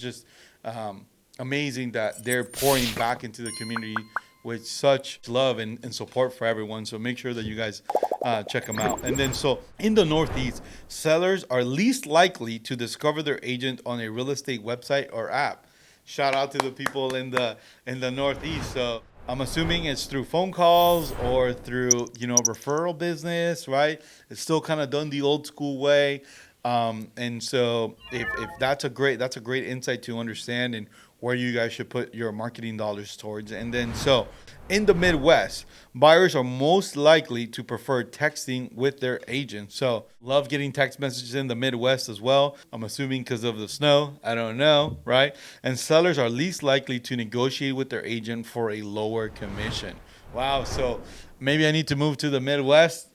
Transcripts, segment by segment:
just amazing that they're pouring back into the community with such love and support for everyone. So make sure that you guys check them out. And then, so in the Northeast, sellers are least likely to discover their agent on a real estate website or app. Shout out to the people in the Northeast. So I'm assuming it's through phone calls or through referral business, right? It's still kind of done the old school way. And so if that's a great insight to understand and where you guys should put your marketing dollars towards. And then so in the Midwest, buyers are most likely to prefer texting with their agent. So love getting text messages in the Midwest as well. I'm assuming because of the snow. I don't know, right? And sellers are least likely to negotiate with their agent for a lower commission. Wow. So maybe I need to move to the Midwest.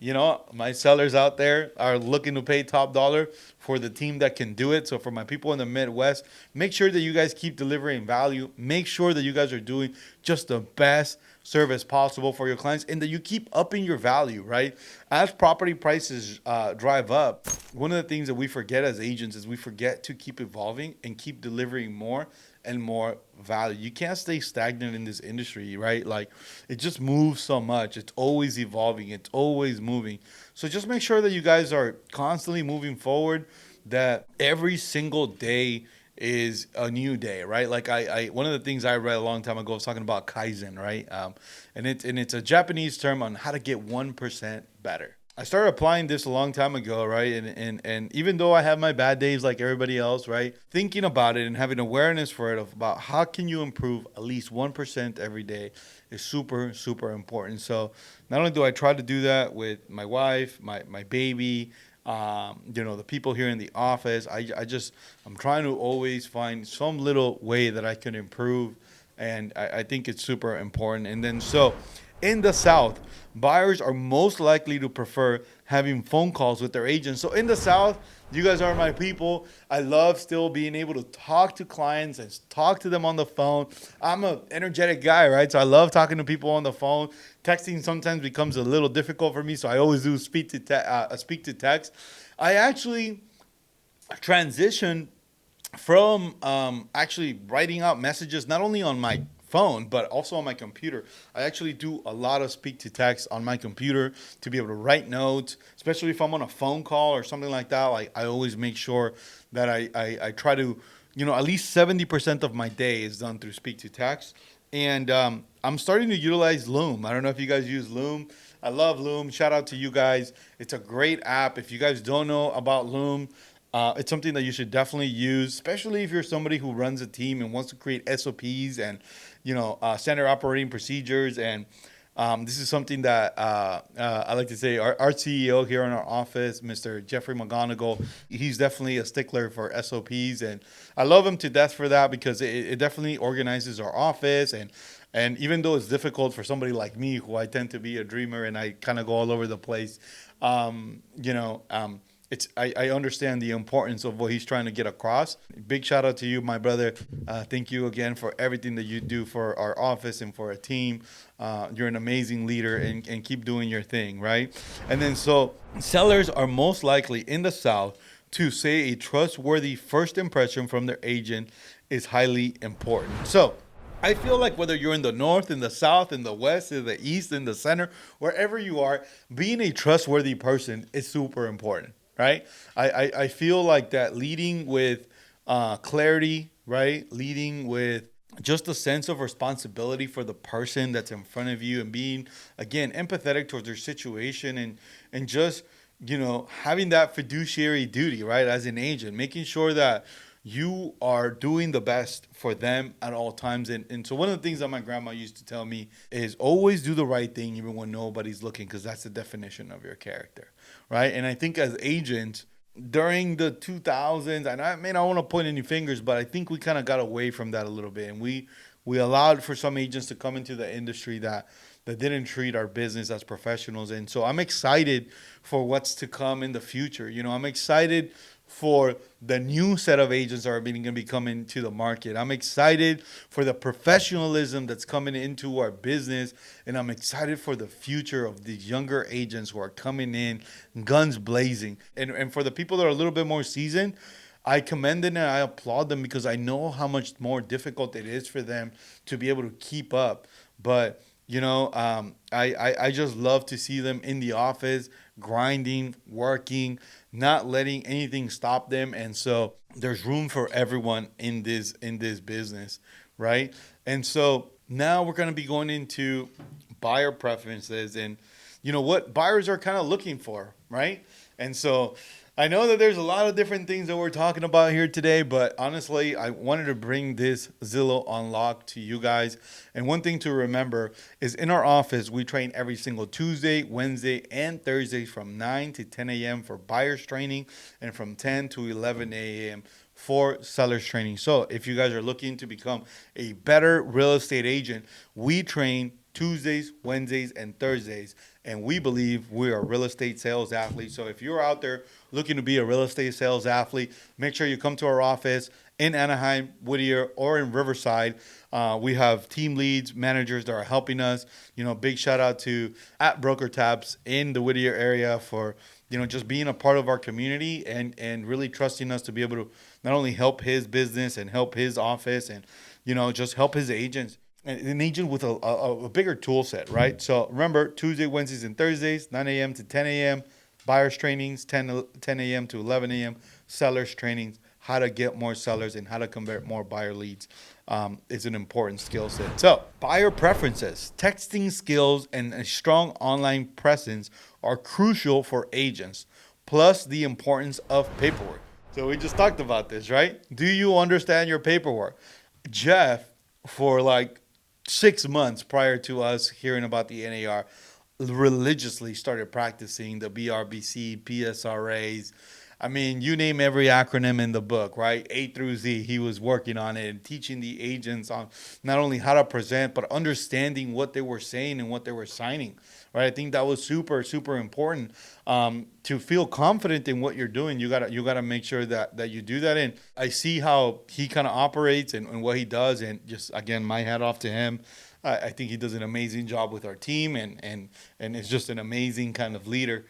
My sellers out there are looking to pay top dollar for the team that can do it. So for my people in the Midwest, make sure that you guys keep delivering value. Make sure that you guys are doing just the best service possible for your clients and that you keep upping your value, right? As property prices drive up, one of the things that we forget as agents is we forget to keep evolving and keep delivering more and more value. You can't stay stagnant in this industry, right? Like, it just moves so much. It's always evolving. It's always moving. So just make sure that you guys are constantly moving forward, that every single day is a new day, right? Like I one of the things I read a long time ago was talking about Kaizen, right? And it's a Japanese term on how to get 1% better. I started applying this a long time ago, right? And even though I have my bad days like everybody else, right? Thinking about it and having awareness for it about how can you improve at least 1% every day is super, super important. So not only do I try to do that with my wife, my baby, the people here in the office, I'm trying to always find some little way that I can improve. And I think it's super important. And then so in the South, buyers are most likely to prefer having phone calls with their agents. So in the South, you guys are my people. I love still being able to talk to clients and talk to them on the phone. I'm an energetic guy, right? So I love talking to people on the phone. Texting sometimes becomes a little difficult for me, so I always do speak to text. I actually transitioned from actually writing out messages not only on my phone but also on my computer. I actually do a lot of speak to text on my computer to be able to write notes, especially if I'm on a phone call or something like that. Like, I always make sure that I try to, at least 70% of my day is done through speak to text. And I'm starting to utilize Loom. I don't know if you guys use Loom. I love Loom. Shout out to you guys. It's a great app. If you guys don't know about Loom, it's something that you should definitely use, especially if you're somebody who runs a team and wants to create SOPs and, standard operating procedures. And this is something that I like to say our CEO here in our office, Mr. Jeffrey McGonigal, he's definitely a stickler for SOPs. And I love him to death for that because it definitely organizes our office. And even though it's difficult for somebody like me, who I tend to be a dreamer and I kind of go all over the place, I understand the importance of what he's trying to get across. Big shout out to you, my brother. Thank you again for everything that you do for our office and for our team. You're an amazing leader and keep doing your thing, right? And then so sellers are most likely in the South to say a trustworthy first impression from their agent is highly important. So I feel like whether you're in the North, in the South, in the West, in the East, in the center, wherever you are, being a trustworthy person is super important, right? I feel like that leading with clarity, right? Leading with just a sense of responsibility for the person that's in front of you and being, again, empathetic towards their situation and just, having that fiduciary duty, right? As an agent, making sure that you are doing the best for them at all times. And so one of the things that my grandma used to tell me is always do the right thing even when nobody's looking, because that's the definition of your character, right? And I think as agents during the 2000s, and I may not want to point any fingers, but I think we kind of got away from that a little bit. And we allowed for some agents to come into the industry that didn't treat our business as professionals. And so I'm excited for what's to come in the future. I'm excited for the new set of agents that are going to be coming to the market. I'm excited for the professionalism that's coming into our business, and I'm excited for the future of these younger agents who are coming in guns blazing. And for the people that are a little bit more seasoned, I commend them and I applaud them because I know how much more difficult it is for them to be able to keep up. But I just love to see them in the office, grinding, working, not letting anything stop them. And so there's room for everyone in this business, right? And so now we're going to be going into buyer preferences and what buyers are kind of looking for, right? And so I know that there's a lot of different things that we're talking about here today, but honestly, I wanted to bring this Zillow Unlock to you guys. And one thing to remember is in our office, we train every single Tuesday, Wednesday, and Thursday from 9 to 10 a.m. for buyers training and from 10 to 11 a.m. for sellers training. So if you guys are looking to become a better real estate agent, we train Tuesdays, Wednesdays, and Thursdays. And we believe we are real estate sales athletes. So if you're out there looking to be a real estate sales athlete, make sure you come to our office in Anaheim, Whittier, or in Riverside. We have team leads, managers that are helping us. Big shout out to at Broker Tabs in the Whittier area for just being a part of our community and really trusting us to be able to not only help his business and help his office and just help his agents. An agent with a bigger tool set, right? So remember, Tuesday, Wednesdays, and Thursdays, 9 a.m. to 10 a.m. Buyers trainings, 10 a.m. to 11 a.m. Sellers trainings, how to get more sellers and how to convert more buyer leads is an important skill set. So buyer preferences, texting skills, and a strong online presence are crucial for agents, plus the importance of paperwork. So we just talked about this, right? Do you understand your paperwork? Jeff, for like 6 months prior to us hearing about the NAR, religiously started practicing the BRBC, PSRAs. I mean, you name every acronym in the book, right? A through Z. He was working on it and teaching the agents on not only how to present, but understanding what they were saying and what they were signing, right? I think that was super, super important. To feel confident in what you're doing, you gotta make sure that you do that. And I see how he kind of operates and what he does, and just again, my hat off to him. I think he does an amazing job with our team, and is just an amazing kind of leader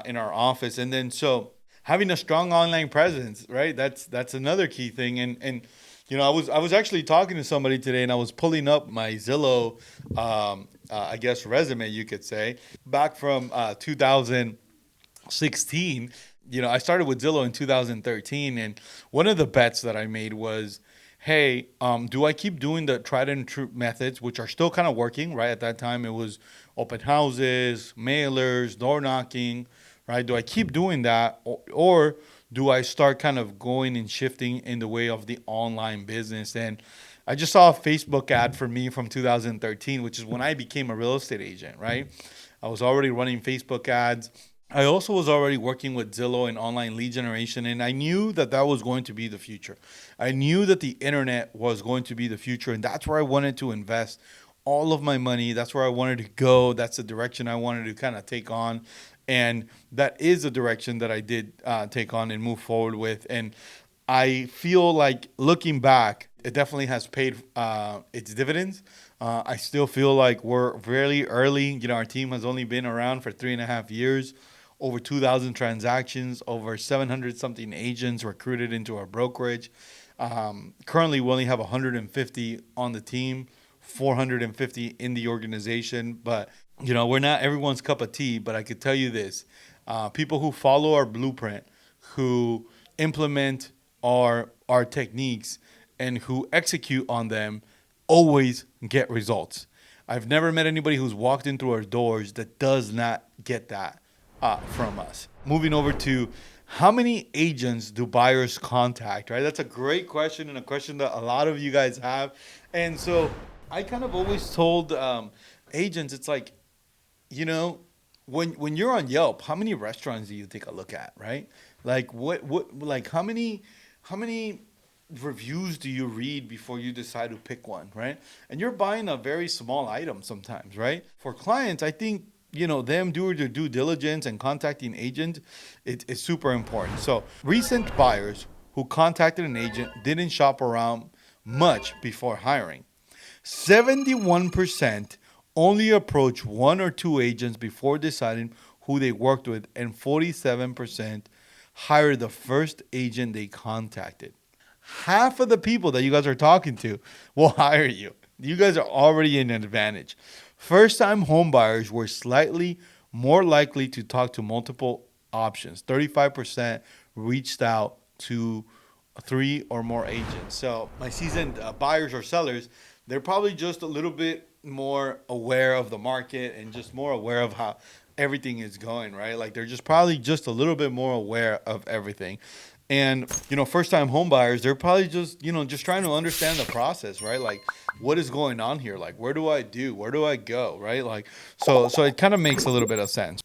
in our office. And then so having a strong online presence, right? That's another key thing. And I was actually talking to somebody today, and I was pulling up my Zillow, I guess resume you could say, back from 2016. I started with Zillow in 2013, and one of the bets that I made was, hey, do I keep doing the tried and true methods, which are still kind of working, right? At that time, it was open houses, mailers, door knocking, right? Do I keep doing that, or do I start kind of going and shifting in the way of the online business? And I just saw a Facebook ad for me from 2013, which is when I became a real estate agent, right? I was already running Facebook ads. I also was already working with Zillow and online lead generation, and I knew that was going to be the future. I knew that the internet was going to be the future, and that's where I wanted to invest all of my money. That's where I wanted to go. That's the direction I wanted to kind of take on. And that is the direction that I did take on and move forward with. And I feel like looking back, it definitely has paid its dividends. I still feel like we're very early. Our team has only been around for 3.5 years, over 2,000 transactions, over 700 something agents recruited into our brokerage. Currently, we only have 150 on the team, 450 in the organization, but we're not everyone's cup of tea. But I could tell you this, people who follow our blueprint, who implement our techniques, and who execute on them always get results. I've never met anybody who's walked in through our doors that does not get that from us. Moving over to how many agents do buyers contact, right? That's a great question, and a question that a lot of you guys have. And so I kind of always told agents, it's like, when you're on Yelp, how many restaurants do you take a look at, right? Like like how many reviews do you read before you decide to pick one, right? And you're buying a very small item sometimes, right? For clients, I think them doing their due diligence and contacting agent, it's super important. So recent buyers who contacted an agent didn't shop around much before hiring. 71% only approached one or two agents before deciding who they worked with, and 47% hire the first agent they contacted. Half of the people that you guys are talking to will hire you. You guys are already in an advantage. First time home buyers were slightly more likely to talk to multiple options. 35% reached out to 3 or more agents. So my seasoned buyers or sellers, they're probably just a little bit more aware of the market and just more aware of how everything is going, right? Like they're just probably just a little bit more aware of everything. And first time home buyers, they're probably just just trying to understand the process, right? Like what is going on here? Like where do I go, right? Like so it kind of makes a little bit of sense.